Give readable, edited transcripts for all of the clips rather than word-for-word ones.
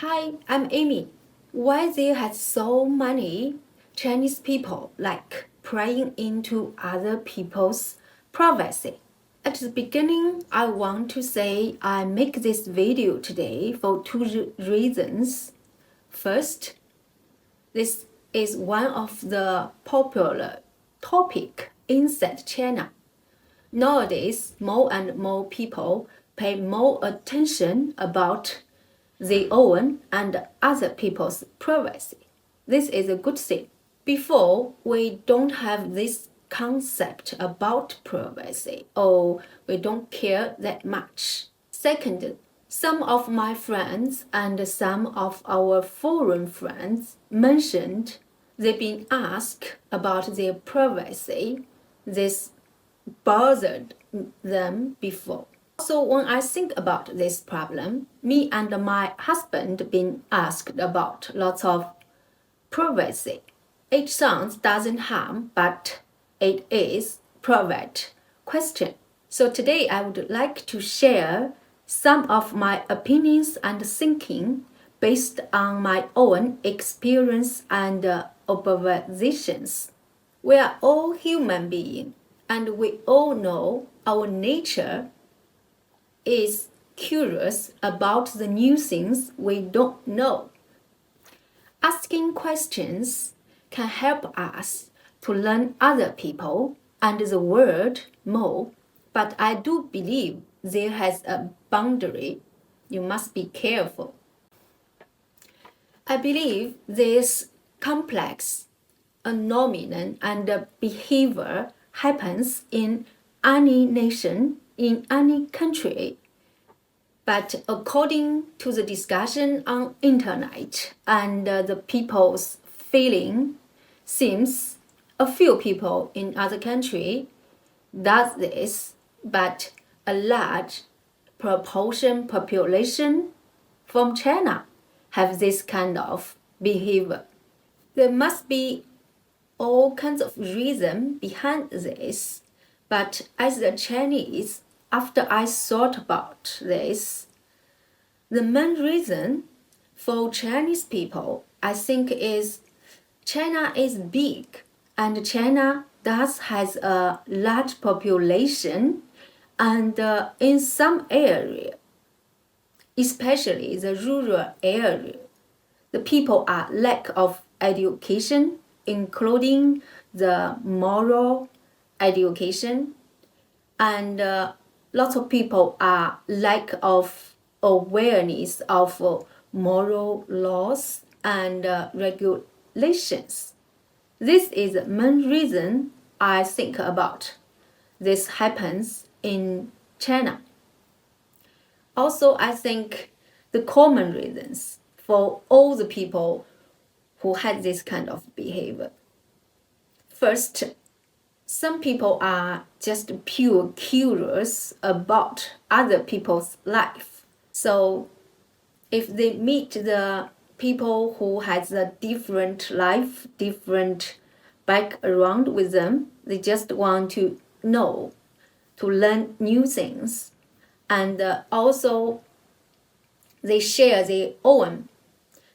Hi, I'm Amy. Why there has so many Chinese people like prying into other people's privacy? At the beginning, I want to say I make this video today for two reasons. First, this is one of the popular topic inside China. Nowadays, more and more people pay more attention about their own and other people's privacy. This is a good thing. Before, we don't have this concept about privacy, or we don't care that much. Second, some of my friends and some of our foreign friends mentioned they've been asked about their privacy. This bothered them before. So when I think about this problem, me and my husband been asked about lots of privacy. It sounds doesn't harm, but it is private question. So today I would like to share some of my opinions and thinking based on my own experience and observations. We are all human beings and we all know our nature is curious about the new things we don't know. Asking questions can help us to learn other people and the world more, but I do believe there has a boundary. You must be careful. I believe this complex phenomenon and behavior happens in any nation, in any country. But according to the discussion on internet and the people's feeling, seems a few people in other country does this, but a large proportion population from China have this kind of behavior. There must be all kinds of reason behind this, but as a Chinese, after I thought about this, the main reason for Chinese people, I think, is China is big and China does has a large population, and in some area, especially the rural area, the people are lack of education, including the moral education, and lots of people are lack of awareness of moral laws and regulations. This is the main reason I think about this happens in China. Also, I think the common reasons for all the people who had this kind of behavior. First, some people are just pure curious about other people's life. So if they meet the people who has a different life, different background with them, they just want to know, to learn new things. And also they share their own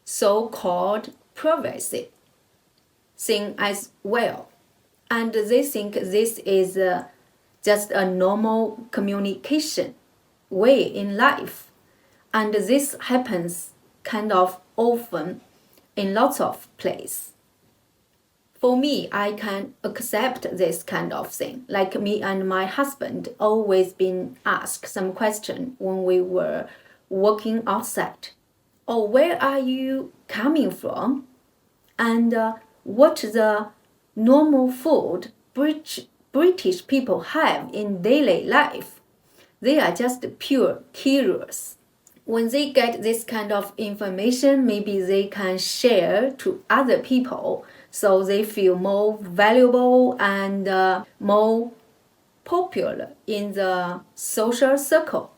so-called privacy thing as well. And they think this is just a normal communication way in life. And this happens kind of often in lots of places. For me, I can accept this kind of thing. Like me and my husband always been asked some question when we were walking outside. Oh, where are you coming from? And what the normal food British people have in daily life. They are just pure curious. When they get this kind of information, maybe they can share to other people so they feel more valuable and more popular in the social circle.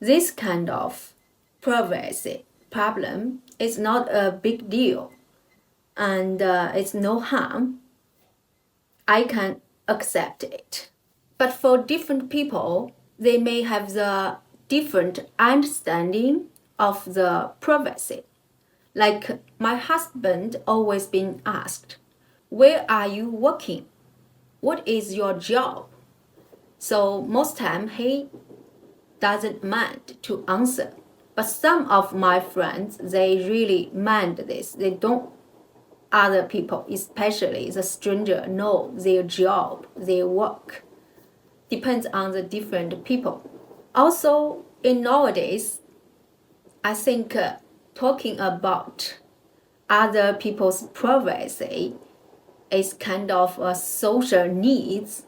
This kind of privacy problem is not a big deal and it's no harm. I can accept it. But for different people, they may have the different understanding of the privacy. Like my husband always been asked, where are you working? What is your job? So most time he doesn't mind to answer. But some of my friends, they really mind this. They don't other people, especially the stranger, know their job, their work. Depends on the different people. Also, in nowadays, I think talking about other people's privacy is kind of a social needs.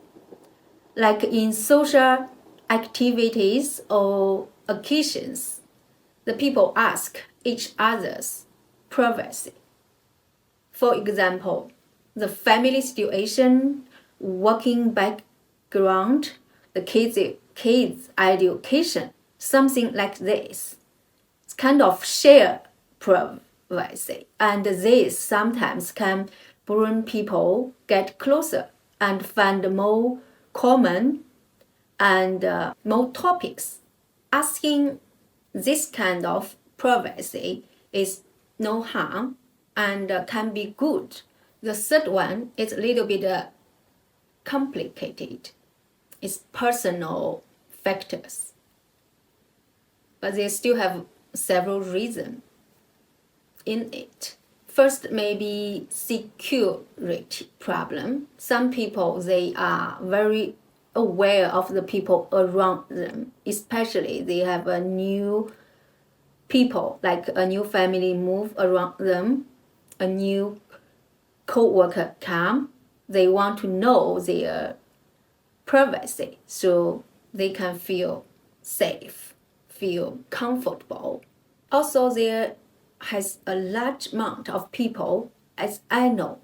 Like in social activities or occasions, the people ask each other's privacy. For example, the family situation, working background, the kids education, something like this. It's kind of share privacy, and this sometimes can bring people get closer and find more common and more topics. Asking this kind of privacy is no harm and can be good. The third one is a little bit complicated. It's personal factors, but they still have several reasons in it. First, maybe security problem. Some people, they are very aware of the people around them, especially they have a new people, like a new family move around them, a new co-worker come. They want to know their privacy so they can feel safe, feel comfortable. Also, there has a large amount of people, as I know,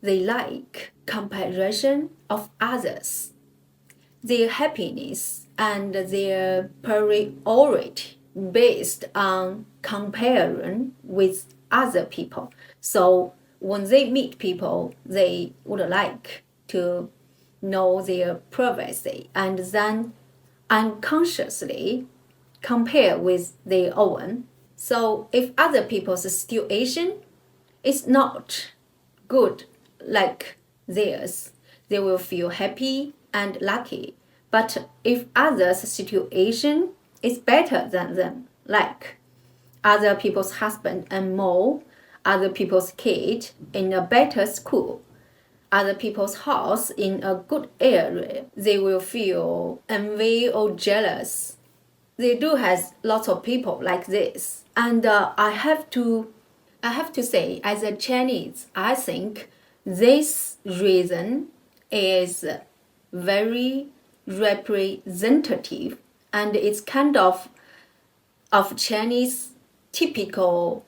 they like comparison of others, their happiness and their priority based on comparing with other people. So when they meet people, they would like to know their privacy and then unconsciously compare with their own. So if other people's situation is not good like theirs, they will feel happy and lucky. But if others' situation is better than them, like other people's husband and more, other people's kid in a better school, other people's house in a good area, they will feel envy or jealous. They do have lots of people like this, and I have to say, as a Chinese, I think this reason is very representative, and it's kind of Chinese typical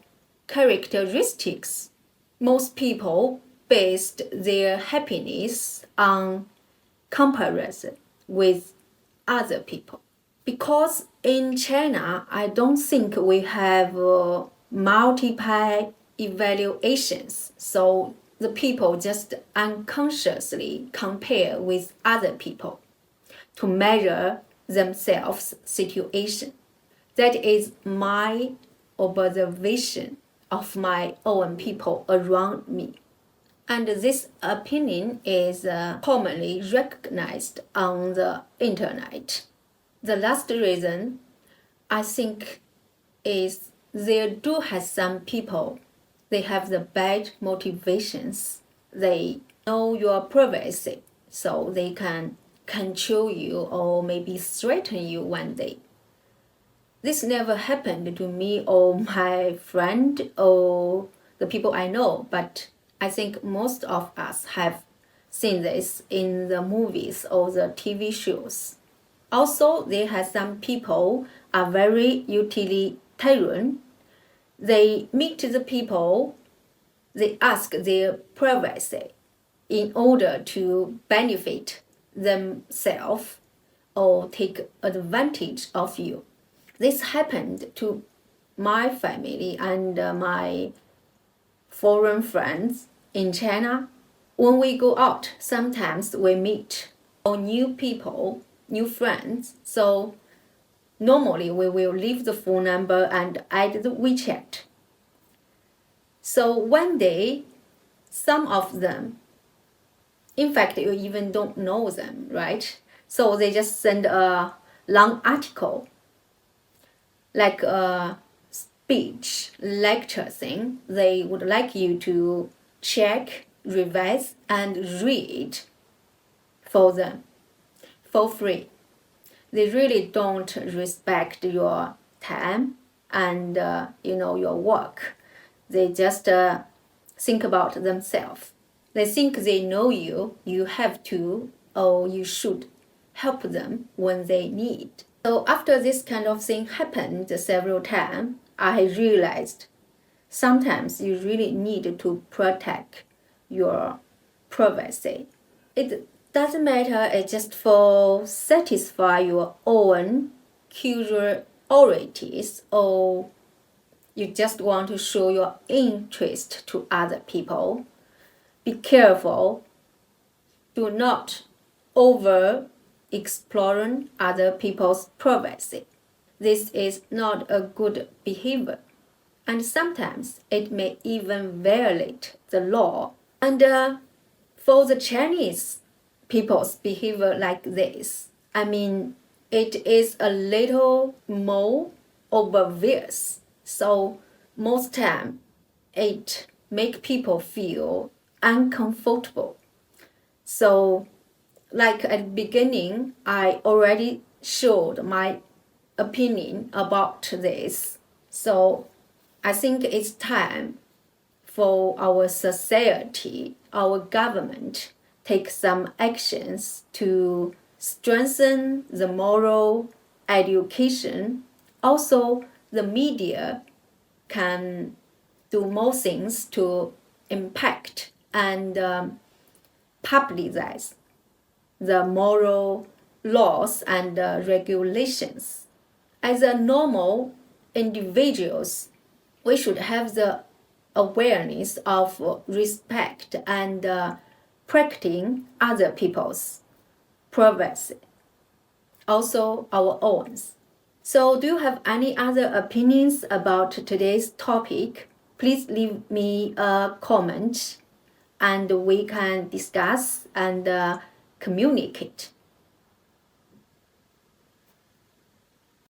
characteristics. Most people based their happiness on comparison with other people. Because in China, I don't think we have multiple evaluations. So the people just unconsciously compare with other people to measure themselves' situation. That is my observation of my own people around me. And this opinion is commonly recognized on the internet. The last reason, I think, is there do have some people, they have the bad motivations. They know your privacy, so they can control you or maybe threaten you one day. This never happened to me or my friend or the people I know, but I think most of us have seen this in the movies or the TV shows. Also, there are some people are very utilitarian. They meet the people, they ask their privacy in order to benefit themselves or take advantage of you. This happened to my family and my foreign friends in China. When we go out, sometimes we meet new people, new friends. So Normally, we will leave the phone number and add the WeChat. So one day, some of them, in fact, you even don't know them, right? So they just send a long article, like a speech lecture thing. They would like you to check, revise, and read for them for free. They really don't respect your time and your work. They just think about themselves. They think they know you. You have to, or you should help them when they need. So after this kind of thing happened several times, I realized sometimes you really need to protect your privacy. It doesn't matter, it's just for satisfy your own curiosities, or you just want to show your interest to other people. Be careful. Do not over exploring other people's privacy. This is not a good behavior, and sometimes it may even violate the law. And for the Chinese people's behavior like this, I mean, it is a little more obvious. So most time, it make people feel uncomfortable. So, like at the beginning, I already showed my opinion about this. So, I think it's time for our society, our government, take some actions to strengthen the moral education. Also, the media can do more things to impact and publicize the moral laws and regulations. As a normal individuals, we should have the awareness of respect and protecting other people's privacy, also our own. So, do you have any other opinions about today's topic? Please leave me a comment and we can discuss and communicate.